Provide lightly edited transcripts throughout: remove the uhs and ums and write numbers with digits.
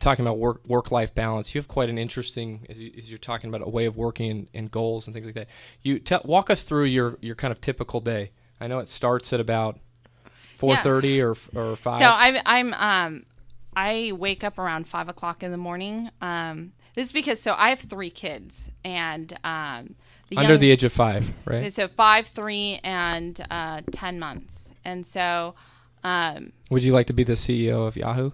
talking about work-life balance. You have quite an interesting, as you're talking about a way of working and goals and things like that. You walk us through your kind of typical day. I know it starts at about 4:30 or 5. So I wake up around 5 o'clock in the morning. This is because I have 3 kids, and under the age of 5, right? So 5, 3, and 10 months. And so, would you like to be the CEO of Yahoo?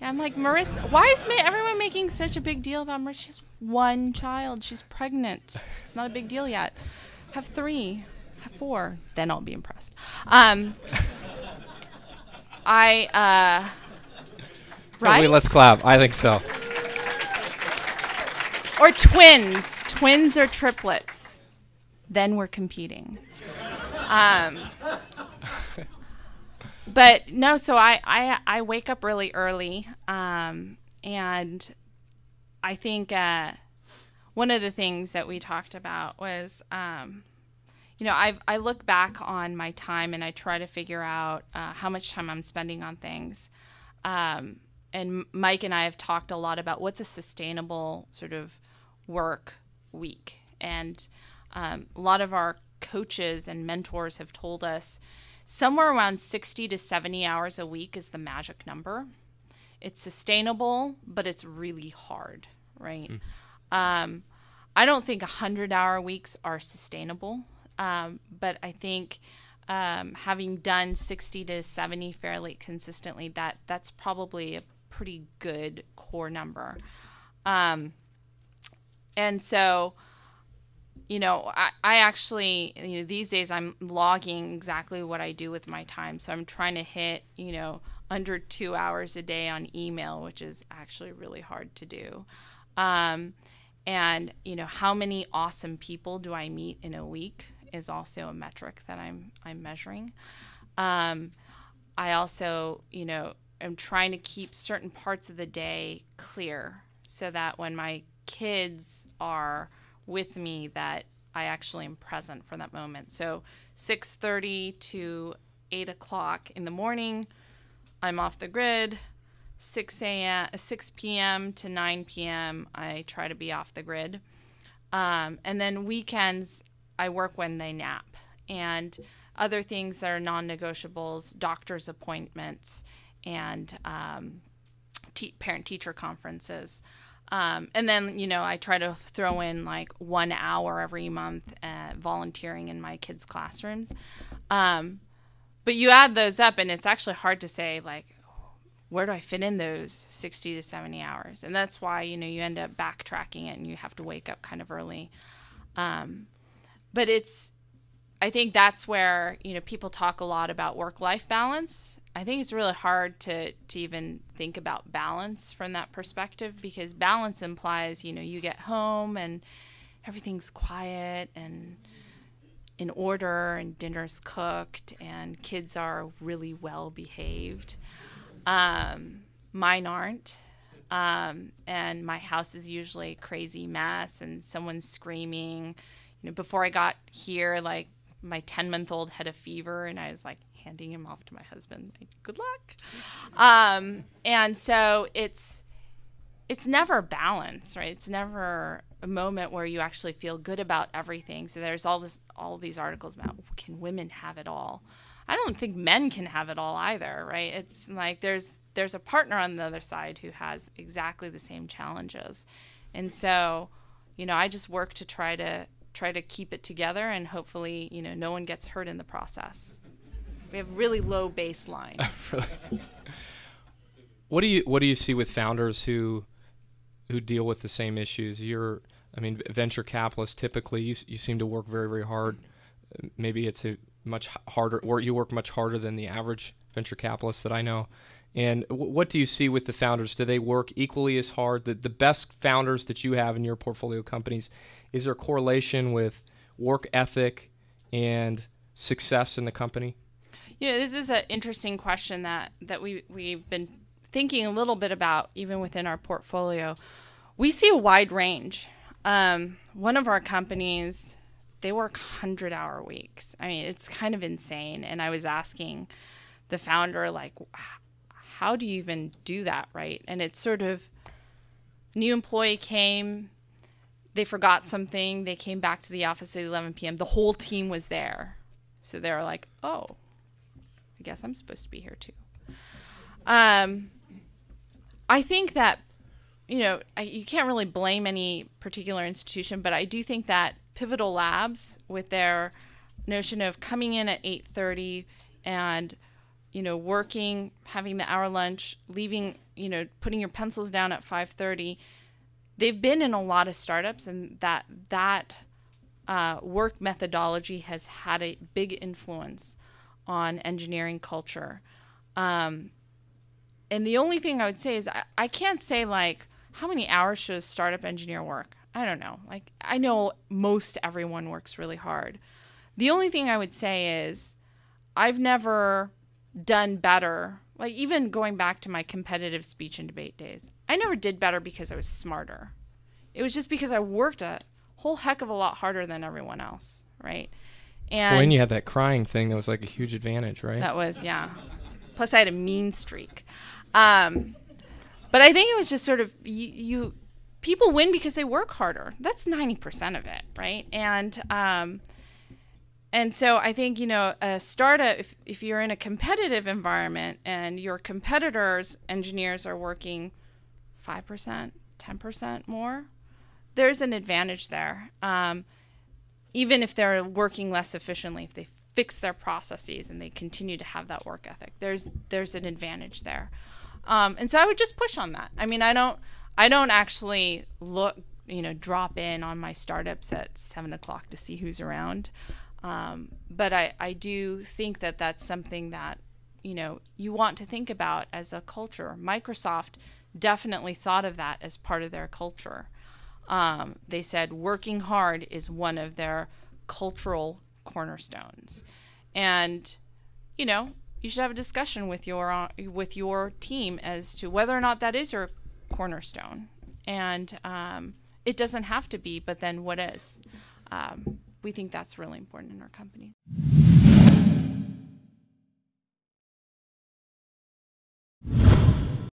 Yeah, I'm like, Marissa, why is everyone making such a big deal about Marissa? She has 1 child. She's pregnant. It's not a big deal yet. Have 3, have 4, then I'll be impressed. Right? Wait, let's clap. I think so. Or twins or triplets. Then we're competing. But no, so I wake up really early, and I think one of the things that we talked about was, I look back on my time and I try to figure out how much time I'm spending on things. And Mike and I have talked a lot about what's a sustainable sort of work week. And a lot of our coaches and mentors have told us somewhere around 60 to 70 hours a week is the magic number. It's sustainable, but it's really hard, right? I don't think 100-hour weeks are sustainable, but I think having done 60 to 70 fairly consistently, that's probably a pretty good core number. And so, I actually, these days I'm logging exactly what I do with my time. So I'm trying to hit, under 2 hours a day on email, which is actually really hard to do. And, how many awesome people do I meet in a week is also a metric that I'm measuring. I also, am trying to keep certain parts of the day clear so that when my kids are with me, that I actually am present for that moment. So 6:30 to 8 o'clock in the morning, I'm off the grid. 6 p.m. to 9 p.m., I try to be off the grid. And then weekends, I work when they nap. And other things that are non-negotiables, doctor's appointments, and parent-teacher conferences. And then, I try to throw in like 1 hour every month volunteering in my kids' classrooms. But you add those up, and it's actually hard to say, like, where do I fit in those 60 to 70 hours? And that's why, you end up backtracking it, and you have to wake up kind of early. But I think that's where, people talk a lot about work-life balance. I think it's really hard to even think about balance from that perspective, because balance implies, you get home and everything's quiet and in order and dinner's cooked and kids are really well behaved. Mine aren't. And my house is usually a crazy mess and someone's screaming. Before I got here, like, my 10-month-old had a fever and I was like handing him off to my husband, like, good luck. And so it's never balanced, right? It's never a moment where you actually feel good about everything. So there's all these articles about, can women have it all? I don't think men can have it all either, right? It's like there's a partner on the other side who has exactly the same challenges. And so, I just work to try to keep it together, and hopefully, no one gets hurt in the process. We have really low baseline. What do you see with founders who deal with the same issues? Venture capitalists, typically you seem to work very, very hard. Maybe it's a much harder, or you work much harder than the average venture capitalist that I know. And what do you see with the founders? Do they work equally as hard? The best founders that you have in your portfolio companies, is there a correlation with work ethic and success in the company? This is an interesting question that we've been thinking a little bit about, even within our portfolio. We see a wide range. One of our companies, they work 100-hour weeks. I mean, it's kind of insane. And I was asking the founder, like, how do you even do that, right? And it's sort of new employee came, they forgot something, they came back to the office at 11 p.m. The whole team was there. So they were like, oh, I guess I'm supposed to be here too. I think that, you can't really blame any particular institution, but I do think that Pivotal Labs, with their notion of coming in at 8:30 and, working, having the hour lunch, leaving, putting your pencils down at 5:30, they've been in a lot of startups, and that work methodology has had a big influence on engineering culture. And the only thing I would say is I can't say, like, how many hours should a startup engineer work? I don't know. Like, I know most everyone works really hard. The only thing I would say is I've never done better. Like, even going back to my competitive speech and debate days, I never did better because I was smarter. It was just because I worked a whole heck of a lot harder than everyone else, right? And you had that crying thing that was like a huge advantage, right? That was, yeah. Plus, I had a mean streak. But I think it was just sort of people win because they work harder. That's 90% of it, right? And so I think, a startup, if you're in a competitive environment and your competitors' engineers are working 5%, 10% more, there's an advantage there. Even if they're working less efficiently, if they fix their processes and they continue to have that work ethic, there's an advantage there. And so I would just push on that. I mean, I don't actually drop in on my startups at 7:00 to see who's around. But I do think that that's something that, you want to think about as a culture. Microsoft definitely thought of that as part of their culture. They said working hard is one of their cultural cornerstones. And, you should have a discussion with your team as to whether or not that is your cornerstone. And it doesn't have to be, but then what is? We think that's really important in our company.